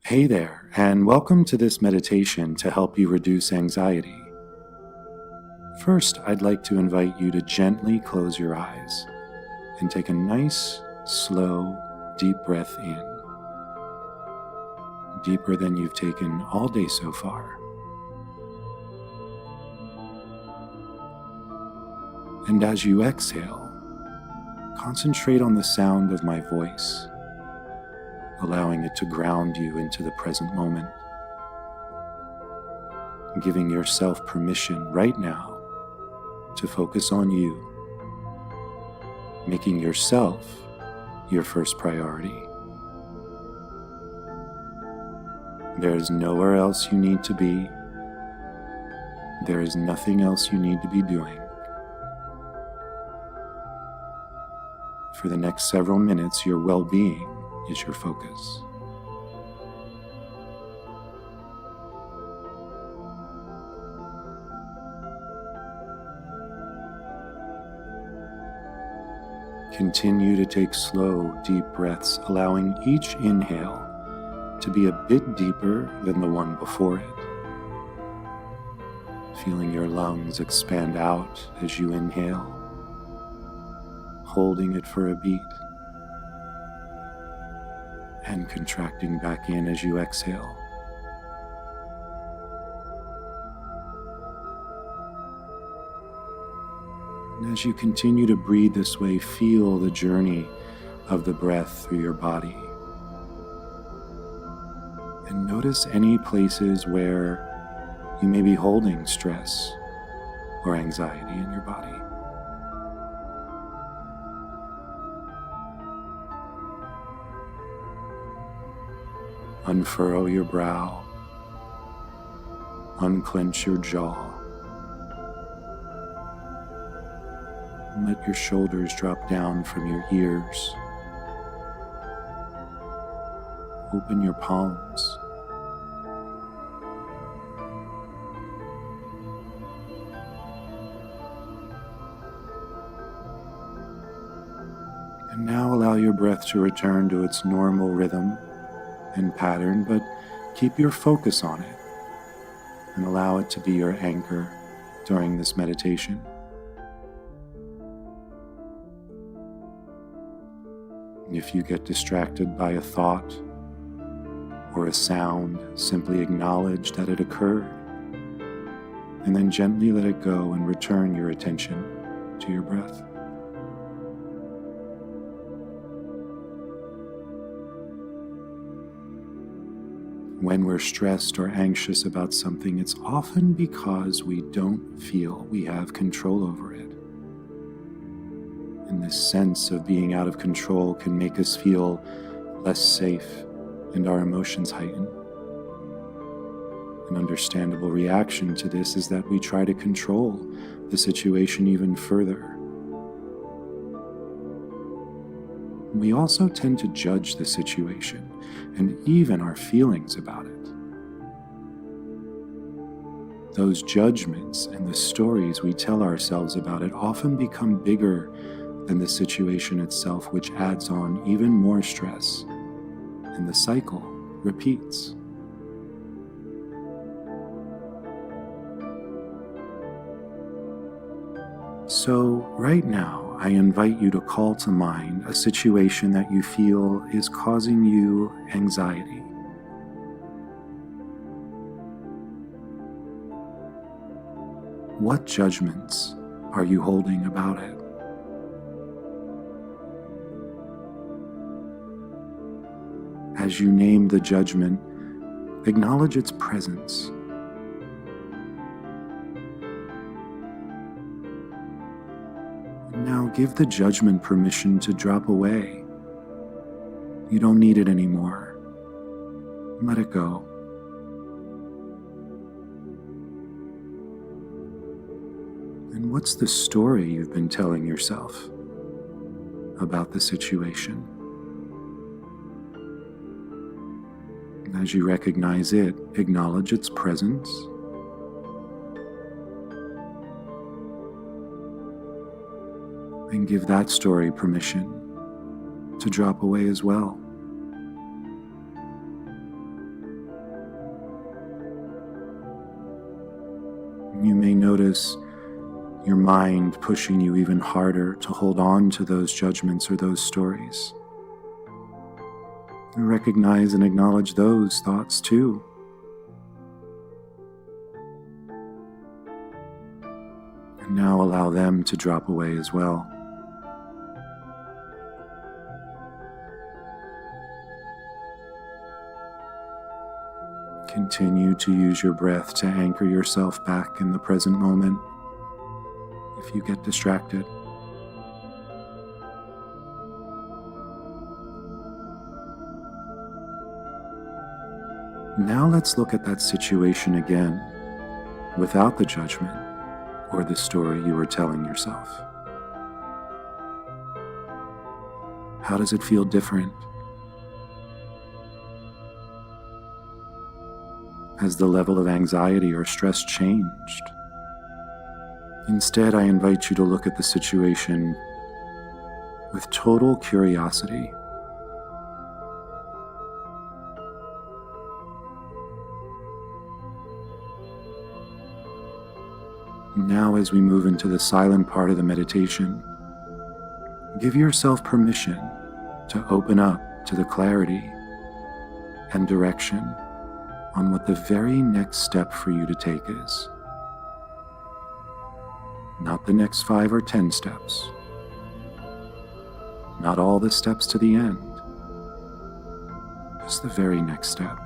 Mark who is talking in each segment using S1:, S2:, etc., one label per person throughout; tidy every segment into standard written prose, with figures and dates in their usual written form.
S1: Hey there, and welcome to this meditation to help you reduce anxiety. First, I'd like to invite you to gently close your eyes and take a nice, slow, deep breath in, deeper than you've taken all day so far. And as you exhale, concentrate on the sound of my voice, allowing it to ground you into the present moment, giving yourself permission right now to focus on you, making yourself your first priority. There is nowhere else you need to be. There is nothing else you need to be doing. For the next several minutes, your well-being is your focus. Continue to take slow, deep breaths, allowing each inhale to be a bit deeper than the one before it. Feeling your lungs expand out as you inhale, holding it for a beat, and contracting back in as you exhale. And as you continue to breathe this way, feel the journey of the breath through your body. And notice any places where you may be holding stress or anxiety in your body. Unfurrow your brow, unclench your jaw, and let your shoulders drop down from your ears. Open your palms. And now allow your breath to return to its normal rhythm and pattern, but keep your focus on it and allow it to be your anchor during this meditation. If you get distracted by a thought or a sound, simply acknowledge that it occurred and then gently let it go and return your attention to your breath. When we're stressed or anxious about something, it's often because we don't feel we have control over it. And this sense of being out of control can make us feel less safe and our emotions heighten. An understandable reaction to this is that we try to control the situation even further. We also tend to judge the situation and even our feelings about it. Those judgments and the stories we tell ourselves about it often become bigger than the situation itself, which adds on even more stress, and the cycle repeats. So right now, I invite you to call to mind a situation that you feel is causing you anxiety. What judgments are you holding about it? As you name the judgment, acknowledge its presence. Now give the judgment permission to drop away. You don't need it anymore. Let it go. And what's the story you've been telling yourself about the situation? As you recognize it, acknowledge its presence. And give that story permission to drop away as well. You may notice your mind pushing you even harder to hold on to those judgments or those stories. Recognize and acknowledge those thoughts too. And now allow them to drop away as well. Continue to use your breath to anchor yourself back in the present moment if you get distracted. Now let's look at that situation again, without the judgment or the story you were telling yourself. How does it feel different? Has the level of anxiety or stress changed? Instead, I invite you to look at the situation with total curiosity. Now, as we move into the silent part of the meditation, give yourself permission to open up to the clarity and direction on what the very next step for you to take is. Not the next 5 or 10 steps. Not all the steps to the end. Just the very next step.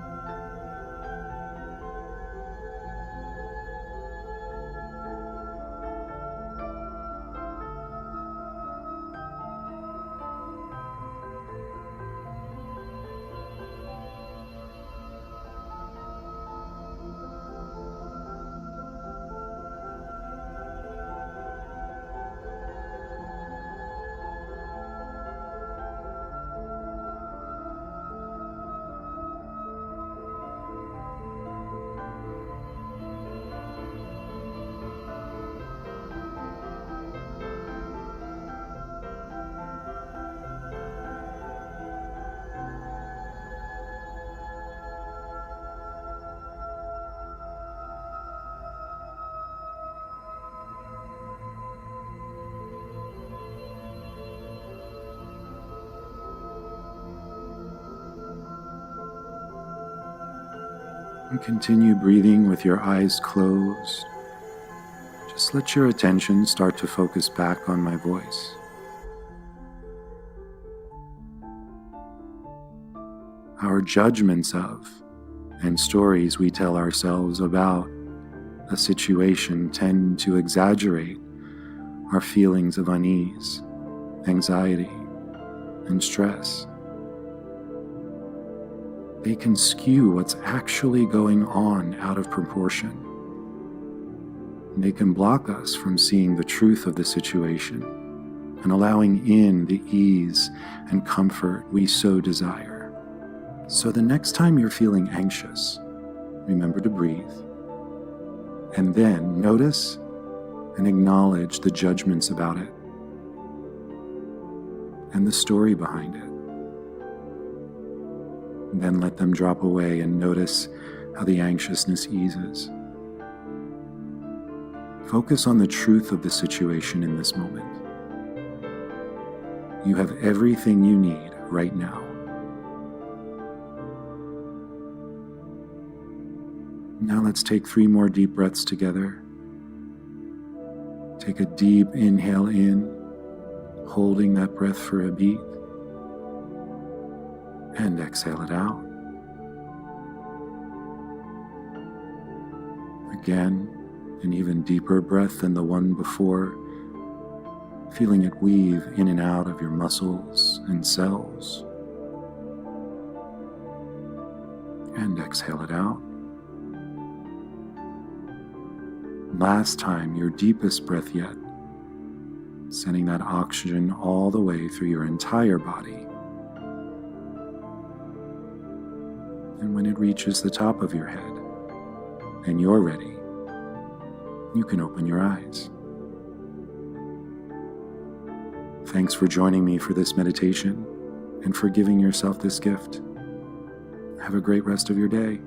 S1: And continue breathing with your eyes closed. Just let your attention start to focus back on my voice. Our judgments of and stories we tell ourselves about a situation tend to exaggerate our feelings of unease, anxiety, and stress. They can skew what's actually going on out of proportion. They can block us from seeing the truth of the situation and allowing in the ease and comfort we so desire. So the next time you're feeling anxious, remember to breathe, and then notice and acknowledge the judgments about it and the story behind it. Then let them drop away and notice how the anxiousness eases. Focus on the truth of the situation in this moment. You have everything you need right now. Now let's take 3 more deep breaths together. Take a deep inhale in, holding that breath for a beat. And exhale it out. Again, an even deeper breath than the one before, feeling it weave in and out of your muscles and cells. And exhale it out. Last time, your deepest breath yet, sending that oxygen all the way through your entire body. And when it reaches the top of your head and you're ready, you can open your eyes. Thanks for joining me for this meditation and for giving yourself this gift. Have a great rest of your day.